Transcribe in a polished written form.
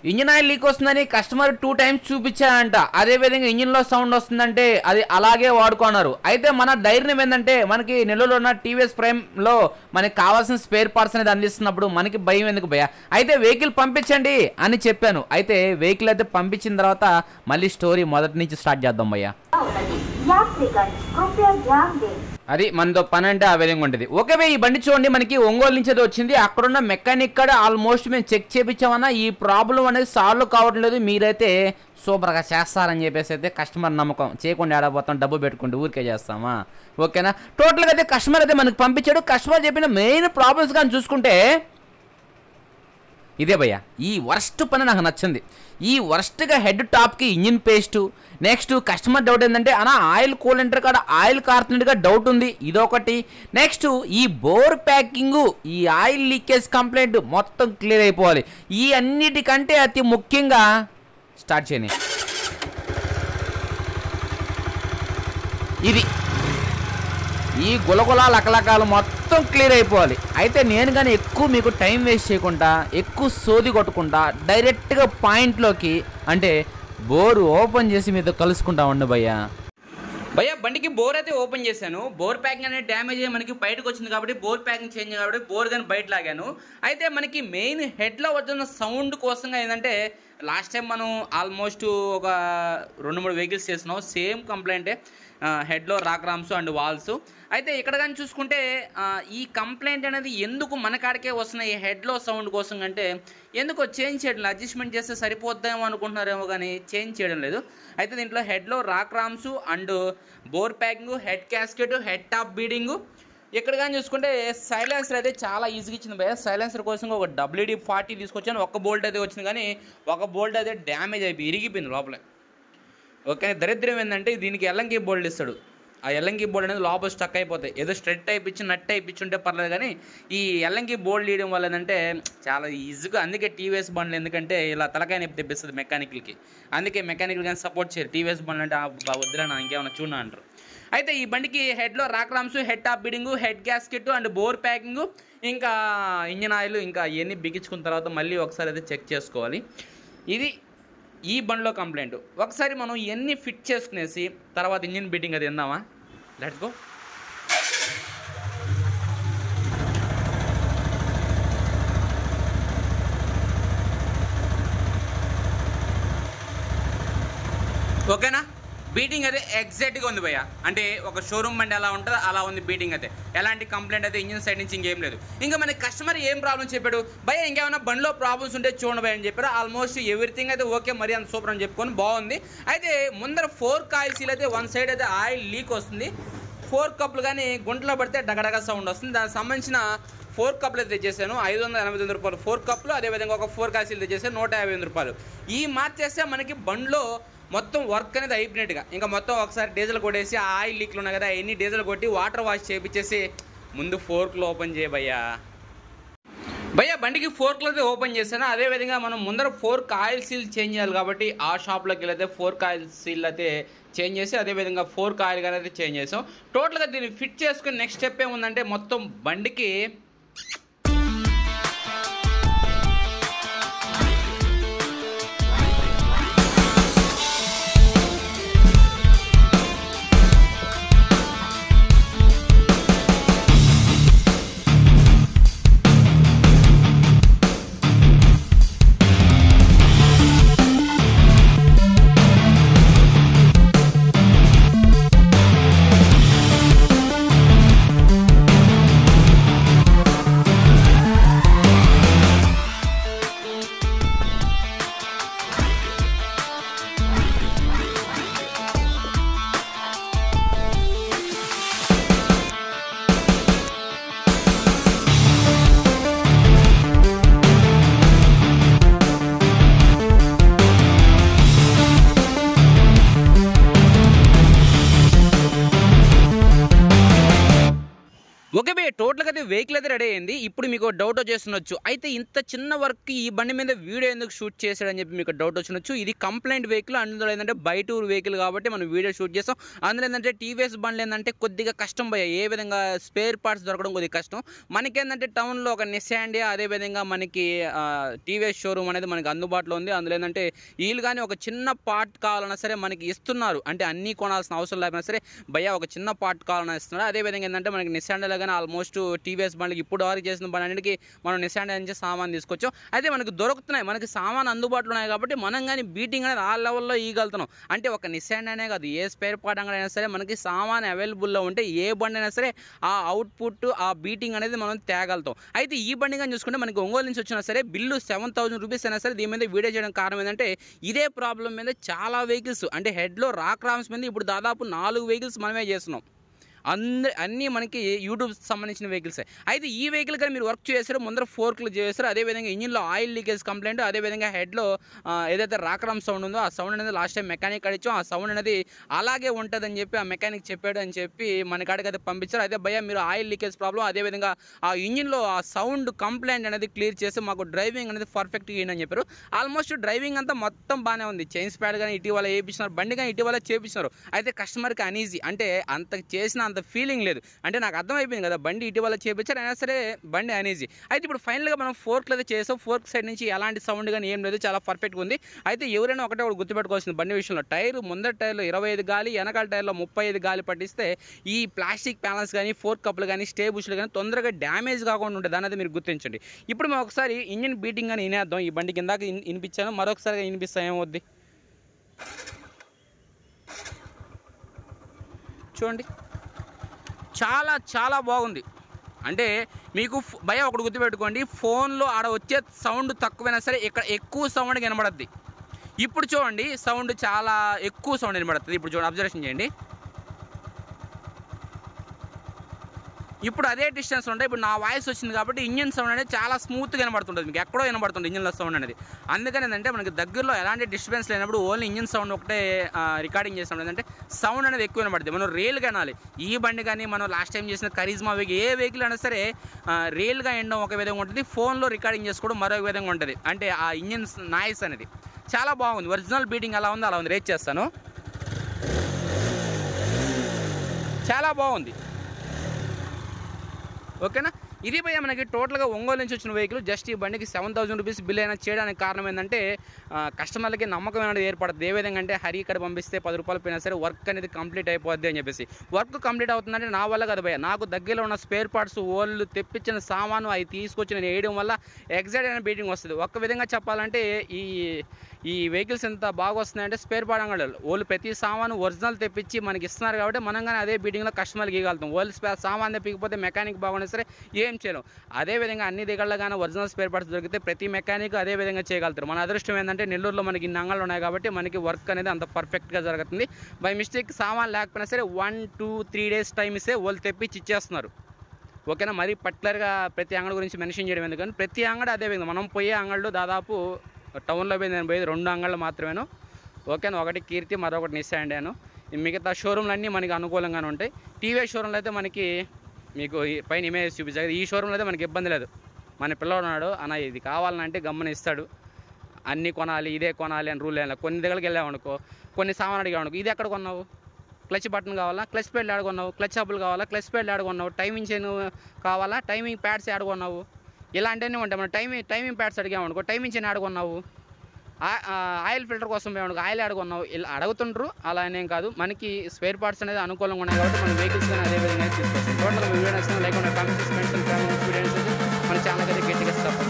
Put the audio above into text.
Engine oil leak వస్తుందని customer 2 times చూపించాడంట. అదే విధంగా ఇంజిన్ లో సౌండ్ వస్తుందంటే అది అలాగే వాడుకున్నారు. అయితే మన ధైర్యం ఏంటంటే మనకి నెలలో ఉన్న టీవీఎస్ ప్రైమ్ లో మనకి కావాల్సిన స్పేర్ పార్ట్స్ అనేది అందిస్తున్నప్పుడు మనకి భయం ఎందుకు భయ. అయితే వెహికల్ పంపించండి అని చెప్పాను. అయితే వెహికల్ అయితే పంపించిన తర్వాత మళ్ళీ స్టోరీ మొదటి నుంచి స్టార్ట్ చేద్దాం భయ్య. అది మనతో పని అంటే ఆ విధంగా ఉంటుంది. ఓకే భయ్, ఈ బండి చూడండి మనకి ఒంగోలు నుంచి అయితే వచ్చింది. అక్కడున్న మెకానిక్ కూడా ఆల్మోస్ట్ మేము చెక్ చేయించామన్నా ఈ ప్రాబ్లం అనేది సాల్వ్ కావట్లేదు, మీరైతే సూపర్గా చేస్తారని చెప్పేసి అయితే కస్టమర్ నమ్మకం చేయకుండా ఆడబోతాం, డబ్బు పెట్టుకుంటూ ఊరికే చేస్తామా. ఓకేనా, టోటల్గా అయితే కస్టమర్ అయితే మనకు పంపించాడు. కస్టమర్ చెప్పిన మెయిన్ ప్రాబ్లమ్స్ కానీ చూసుకుంటే ఇదే భయ్య, ఈ వర్స్ట్ పని నాకు నచ్చింది. ఈ వర్స్ట్గా హెడ్ టాప్కి engine paste, next customer doubt ఏంటంటే అన్న ఆయిల్ కూలెంటర్ కాడ ఆయిల్ కారుతున్నట్టుగా డౌట్ ఉంది, ఇదొకటి. నెక్స్ట్ ఈ బోర్ ప్యాకింగు, ఈ ఆయిల్ లీకేజ్ కంప్లైంట్ మొత్తం క్లియర్ అయిపోవాలి. ఈ అన్నిటికంటే అతి ముఖ్యంగా స్టార్ట్ చేయని ఇది ఈ గులగుల లకలకాలు మొత్తం క్లియర్ అయిపోవాలి. అయితే నేను కానీ ఎక్కువ మీకు టైం వేస్ట్ చేయకుండా ఎక్కువ సోది కొట్టకుండా డైరెక్ట్గా పాయింట్లోకి, అంటే బోర్ ఓపెన్ చేసి మీతో కలుసుకుంటా ఉండు భయ్య. బండికి బోర్ అయితే ఓపెన్ చేశాను. బోర్ ప్యాకింగ్ అనేది డ్యామేజ్ అయ్యి మనకి బయటకు వచ్చింది కాబట్టి బోర్ ప్యాకింగ్ చేంజ్ కాబట్టి బోర్ కానీ బయట లాగాను. అయితే మనకి మెయిన్ హెడ్లో వచ్చిన సౌండ్ కోసంగా ఏంటంటే లాస్ట్ టైం మనం ఆల్మోస్ట్ ఒక 2-3 వెహికల్స్ చేస్తున్నాం, సేమ్ కంప్లైంటే, హెడ్లో రాక్ రామ్స్ అండ్ వాల్స్. అయితే ఇక్కడ కానీ చూసుకుంటే ఈ కంప్లైంట్ అనేది ఎందుకు మన కాడికే వస్తున్నాయి హెడ్లో సౌండ్ కోసం అంటే ఎందుకో చేంజ్ చేయడం లేదు, అడ్జస్ట్మెంట్ చేస్తే సరిపోద్దామో అనుకుంటున్నారేమో కానీ చేంజ్ చేయడం లేదు. అయితే దీంట్లో హెడ్లో rocker arms and bore packing, head gasket, head top beading. ఇక్కడ కానీ చూసుకుంటే సైలెన్సర్ అయితే చాలా ఈజీగా ఇచ్చింది భయ్య. సైలెన్సర్ కోసం ఒక WD-40 తీసుకొచ్చాను. ఒక బోల్ట్ అయితే వచ్చింది కానీ ఒక బోల్ట్ అయితే డ్యామేజ్ అయిపోయి ఇరిగిపోయింది లోపలే. ఓకే, దరిద్రం ఏంటంటే దీనికి ఎల్లంకి బోల్ట్ ఇస్తాడు. ఆ ఎల్లంకి బోల్డ్ అనేది లోపల స్టక్ అయిపోతాయి. ఏదో స్ట్రెట్ టైప్ ఇచ్చి నట్ టైప్ ఇచ్చి ఉంటే పర్లేదు, కానీ ఈ ఎల్లంకి బోల్డ్ తీయడం వల్ల ఏంటంటే చాలా ఈజీగా, అందుకే టీవీఎస్ బండ్లు ఎందుకంటే ఇలా తలకాయ నొప్పి తెప్పిస్తుంది మెకానికల్కి. అందుకే మెకానికల్ కానీ సపోర్ట్ చేయరు. టీవీఎస్ బండ్లు అంటే వద్దురా ఇంకేమైనా చూడనా అంటారు. అయితే ఈ బండికి హెడ్లో rocker arms, head top beading, head gasket and bore packing, ఇంకా ఇంజిన్ ఆయిల్, ఇంకా ఇవన్నీ బిగించుకున్న తర్వాత మళ్ళీ ఒకసారి అయితే చెక్ చేసుకోవాలి. ఇది ఈ బండిలో కంప్లైంట్. ఒకసారి మనం ఇవన్నీ ఫిట్ చేసుకునేసి తర్వాత ఇంజిన్ బీటింగ్ అది విందామా. Let's go. ఓకేనా, బీటింగ్ అయితే ఎగ్జాక్ట్గా ఉంది భయ్య. అంటే ఒక షోరూమ్ బండి ఎలా ఉంటుందో అలా ఉంది బీటింగ్ అయితే. ఎలాంటి కంప్లైంట్ అయితే ఇంజిన్ సైడ్ నుంచి ఇంకేం లేదు. ఇంకా మన కస్టమర్ ఏం ప్రాబ్లమ్ చెప్పాడు భయ్య, ఇంకేమైనా బండిలో ప్రాబ్లమ్స్ ఉంటే చూడండి భయ్య అని చెప్పారు. ఆల్మోస్ట్ ఎవ్రీథింగ్ అయితే ఓకే, మరి అంత సూపర్ అని చెప్పుకొని బాగుంది. అయితే ముందర 4 కాయిల్ సీల్ అయితే వన్ సైడ్ అయితే ఆయిల్ లీక్ వస్తుంది. 4 కప్పులు కానీ గుంటలో పడితే డగడగా సౌండ్ వస్తుంది. దానికి సంబంధించిన 4 కప్పులు అయితే తెచ్చేసాను. 589 రూపాయలు 4 కప్పులు. అదేవిధంగా ఒక 4 కాయిల్ సీల్ తెచ్చేసాను 158 రూపాయలు. ఈ మార్చేస్తే మనకి బండిలో మొత్తం వర్క్ అనేది అయిపోయినట్టుగా. ఇంకా మొత్తం ఒకసారి డీజిల్ కొట్టేసి ఆ ఆయిల్ లీక్లు ఉన్నాయి కదా ఎన్ని డీజిల్ కొట్టి వాటర్ వాష్ చేయించేసి ముందు ఫోర్క్లు ఓపెన్ చేయబయ్యా. బండికి ఫోర్క్లు అయితే ఓపెన్ చేశాను. అదేవిధంగా మనం ముందర 4 కాయిల్ సీల్ చేంజ్ చేయాలి కాబట్టి ఆ షాప్లోకి వెళ్ళైతే 4 కాయిల్ సీల్ అయితే చేంజ్ చేసి అదేవిధంగా 4 కాయిల్ కానీ అయితే చేంజ్ చేసాం. టోటల్గా దీన్ని ఫిట్ చేసుకుని నెక్స్ట్ స్టెప్ ఏముందంటే మొత్తం బండికి అయితే వెహికల్ అయితే రెడీ అయింది. ఇప్పుడు మీకు డౌట్ వచ్చేస్తుండొచ్చు, అయితే ఇంత చిన్న వర్క్ ఈ బండి మీద వీడియో ఎందుకు షూట్ చేశాడని చెప్పి మీకు డౌట్ వచ్చినొచ్చు. ఇది కంప్లైంట్ వెహికల్, అందులో ఏంటంటే బయట ఊరు వెహికల్ కాబట్టి మనం వీడియో షూట్ చేస్తాం. అందులో ఏంటంటే టీవీఎస్ బండ్లు ఏంటంటే కొద్దిగా కష్టం భయ్య, ఏ విధంగా స్పేర్ పార్ట్స్ దొరకడం కొద్దిగా కష్టం. మనకేంటంటే టౌన్లో ఒక నిస్సాండియా, అదేవిధంగా మనకి టీవీఎస్ షోరూమ్ అనేది మనకి అందుబాటులో ఉంది. అందులో ఏంటంటే వీళ్ళు కానీ ఒక చిన్న పార్ట్ కావాలన్నా సరే మనకి ఇస్తున్నారు, అంటే అన్నీ కొనాల్సిన అవసరం లేకపోయినా సరే భయ్య ఒక చిన్న పార్ట్ కావాలన్నా ఇస్తున్నారు. అదేవిధంగా ఏంటంటే మనకి నిస్సాండియాలో కానీ ఆల్మోస్ట్ టీవీఎస్ బండ్లకి ఇప్పుడు వరకు చేసిన బండి అన్నిటికీ మనం నిస్సాండియా నుంచి సామాన్ తీసుకొచ్చాం. అయితే మనకి దొరుకుతున్నాయి, మనకి సామాన్ అందుబాటులో ఉన్నాయి కాబట్టి మనం కానీ బీటింగ్ అనేది ఆ లెవెల్లో ఇవ్వగలుగుతున్నాం. అంటే ఒక నిస్సాండియానే కాదు, ఏ స్పేర్ పార్ట్ అంగడైనా సరే మనకి సామాన్ అవైలబుల్లో ఉంటే ఏ బండి అయినా సరే ఆ అవుట్పుట్ ఆ బీటింగ్ అనేది మనం తేగలుగుతాం. అయితే ఈ బండి కానీ చూసుకుంటే మనకి ఒంగోలు నుంచి వచ్చినా సరే బిల్లు 7,000 రూపీస్ అయినా సరే దీని మీద వీడియో చేయడం కారణం ఏంటంటే ఇదే ప్రాబ్లం మీద చాలా వెహికల్స్ అంటే హెడ్లో రాక్ రామ్స్ మీద ఇప్పుడు దాదాపు 4 వెహికల్స్ మనమే చేస్తున్నాం. అన్నీ మనకి యూట్యూబ్ సంబంధించిన వెహికల్సే. అయితే ఈ వెహికల్ కానీ మీరు వర్క్ చేశారో ముందర ఫోర్క్లు చేస్తారు, అదేవిధంగా ఇంజిన్లో ఆయిల్ లీకేజ్ కంప్లైంట్, అదేవిధంగా హెడ్లో ఏదైతే రాకరామ్ సౌండ్ ఉందో ఆ సౌండ్ అనేది లాస్ట్ టైం మెకానిక్ అడిచాం, ఆ సౌండ్ అనేది అలాగే ఉంటుందని చెప్పి ఆ మెకానిక్ చెప్పాడు అని చెప్పి మన కాడికి అయితే పంపించారు. అయితే భయ్య మీరు ఆయిల్ లీకేజ్ ప్రాబ్లం, అదేవిధంగా ఆ ఇంజిన్లో ఆ సౌండ్ కంప్లైంట్ అనేది క్లియర్ చేసి మాకు డ్రైవింగ్ అనేది పర్ఫెక్ట్గా ఇయ్యండి అని చెప్పారు. ఆల్మోస్ట్ డ్రైవింగ్ అంతా మొత్తం బాగానే ఉంది, చైన్స్ ప్యాడ్ కానీ ఇటీవల వేయించినారు, బండి కానీ ఇటీవల చేపించినారు. అయితే కస్టమర్కి అనీజీ, అంటే అంత చేసిన అంత ఫీలింగ్ లేదు, అంటే నాకు అర్థమైపోయింది కదా బండి ఇటీవల చేపించారు అయినా సరే బండి అనీజీ. అయితే ఇప్పుడు ఫైనల్గా మనం ఫోర్క్లు అయితే చేసాం, ఫోర్క్ సైడ్ నుంచి ఎలాంటి సౌండ్ కానీ ఏం లేదు, చాలా పర్ఫెక్ట్గా ఉంది. అయితే ఎవరైనా ఒకటే గుర్తుపెట్టుకోవాల్సింది బండి విషయంలో, టైర్ ముందర టైర్లో 25 గాలి, వెనకాల టైర్లో 35 గాలి పట్టిస్తే ఈ ప్లాస్టిక్ ప్యానల్స్ కానీ ఫోర్క్ కప్పులు కానీ స్టే బుష్లు కానీ తొందరగా డ్యామేజ్ కాకుండా ఉంటుంది, అనేది మీరు గుర్తించండి. ఇప్పుడు మేము ఒకసారి ఇంజిన్ బీటింగ్ అని వినేద్దాం. ఈ బండి కిందాక వినిపించాను, మరొకసారి వినిపిస్తా ఏమవుద్ది చూడండి. చాలా చాలా బాగుంది. అంటే మీకు భయ ఒకటి గుర్తుపెట్టుకోండి, ఫోన్లో ఆడ వచ్చే సౌండ్ తక్కువైనా సరే ఇక్కడ ఎక్కువ సౌండ్ వినబడుద్ది. ఇప్పుడు చూడండి సౌండ్ చాలా ఎక్కువ సౌండ్ వినబడుతుంది. ఇప్పుడు చూడండి, అబ్జర్వేషన్ చేయండి. ఇప్పుడు అదే డిస్టెన్స్ ఉంటాయి. ఇప్పుడు నా వాయిస్ వచ్చింది కాబట్టి ఇంజిన్ సౌండ్ అనేది చాలా స్మూత్గా వినబడుతుంటుంది, మీకు ఎక్కడో వినబడుతుంది ఇంజిన్లో సౌండ్ అనేది. అందుకని ఏంటంటే మనకి దగ్గరలో ఎలాంటి డిస్టర్బెన్స్ లేనప్పుడు ఓన్లీ ఇంజిన్ సౌండ్ ఒకటే రికార్డింగ్ చేసినప్పుడు ఏంటంటే సౌండ్ అనేది ఎక్కువ వినబడుతుంది. మనం రియల్గా వినాలి. ఈ బండి కానీ మనం లాస్ట్ టైం చేసిన కరిజ్మా వెహికల్, ఏ వెహికల్ అయినా సరే రియల్గా వినడం ఒక విధంగా ఉంటుంది, ఫోన్లో రికార్డింగ్ చేసుకోవడం మరొక విధంగా ఉంటుంది. అంటే ఆ ఇంజిన్ నాయిస్ అనేది చాలా బాగుంది. ఒరిజినల్ బీటింగ్ ఎలా ఉందో అలా ఉంది, రేట్ చేస్తాను. చాలా బాగుంది, ఓకేనా. ఇది భయ్య మనకి టోటల్గా ఒంగోలు నుంచి వచ్చిన వెహికల్. జస్ట్ ఈ బండికి 7,000 రూపీస్ బిల్ అయినా చేయడానికి కారణం ఏంటంటే కస్టమర్లకి నమ్మకం అనేది ఏర్పడుతుంది. ఏ విధంగా అంటే హరి ఇక్కడ పంపిస్తే 10 రూపాయలు పోయినా సరే వర్క్ అనేది కంప్లీట్ అయిపోద్ది అని చెప్పేసి. వర్క్ కంప్లీట్ అవుతుందంటే నా వల్ల కదా భయ్య, నాకు దగ్గరలో ఉన్న స్పేర్ పార్ట్స్ వాళ్ళు తెప్పించిన సామాను అవి తీసుకొచ్చి నేను వేయడం వల్ల ఎగ్జాక్ట్ అయిన బీటింగ్ వస్తుంది. ఒక్క విధంగా చెప్పాలంటే ఈ వెహికల్స్ ఎంత బాగా వస్తున్నాయంటే స్పేర్ పార్ట్ అంగళ్ళు వాళ్ళు ప్రతి సామాను ఒరిజినల్ తెప్పించి మనకి ఇస్తున్నారు కాబట్టి మనం కానీ అదే బీటింగ్లో కస్టమర్కి ఇవ్వగలుగుతాం. వాళ్ళు సామాన్ తెప్పికపోతే మెకానిక్ బాగున్నా సరే ఏం చేయలేం. అదేవిధంగా అన్ని దగ్గరలో కానీ ఒరిజినల్ స్పేర్ పార్ట్స్ దొరికితే ప్రతి మెకానిక్ అదే విధంగా చేయగలుగుతారు. మన అదృష్టం ఏంటంటే నెల్లూరులో మనకి ఇన్ని అంగళ్ళు ఉన్నాయి కాబట్టి మనకి వర్క్ అనేది అంత పర్ఫెక్ట్గా జరుగుతుంది. బై మిస్టేక్ సామాన్ లేకపోయినా సరే 1-2-3 డేస్ టైం ఇస్తే వాళ్ళు తెప్పించి ఇచ్చేస్తున్నారు, ఓకేనా. మరి పర్టికులర్గా ప్రతి అంగడి గురించి మెన్షన్ చేయడం ఎందుకని ప్రతి అంగడి అదే విధంగా మనం పోయే అంగళ్ళు దాదాపు టౌన్లో పోయి నేను పోయేది 2 అంగళ్ళు మాత్రమేను, ఓకేనా. ఒకటి కీర్తి, మరొకటి నిస్సాండియాను. మిగతా షోరూమ్లు అన్నీ మనకి అనుకూలంగానే ఉంటాయి. టీవీఎస్ షోరూమ్లో అయితే మనకి మీకు పైన ఇమేజ్ చూపించాలి. ఈ షోరూమ్లో అయితే మనకి ఇబ్బంది లేదు. మన పిల్లవాడు ఉన్నాడు అన్న ఇది కావాలంటే గమ్మని ఇస్తాడు, అన్నీ కొనాలి ఇదే కొనాలి అని రూల్ లేదు. కొన్ని దగ్గరికి వెళ్ళామనుకో, కొన్ని సామాన్ అడిగామనుకో, ఇది ఎక్కడ కొన్నావు, క్లచ్ బటన్ కావాలా, క్లచ్ ప్యాడ్లు ఆడుకున్నావు, క్లచ్ హబ్బులు కావాలా, క్లచ్ ప్యాడ్లు ఆడుకున్నావు, టైమింగ్ చైన్ కావాలా, టైమింగ్ ప్యాడ్స్ ఆడుకున్నావు, ఇలాంటివన్నీ ఉంటాయి. మనం టైమింగ్ ప్యాడ్స్ అడిగామనుకో, టైమింగ్ చైన్ ఆడుకున్నావు, ఆయిల్ ఫిల్టర్ కోసం పోయామనుకో ఆయిల్ ఆడుకున్నావు, ఇలా అడుగుతుండ్రు. అలా అనేం కాదు, మనకి స్పేర్ పార్ట్స్ అనేది అనుకూలంగా ఉన్నాయి కాబట్టి మన వెహికల్స్ కానీ అదే విధంగా తీసుకొస్తాం. టోటల్ వీడియో నచ్చిన లైక్ కామెంట్స్ మన ఛానల్ అయితే గట్టిగా సపోర్ట్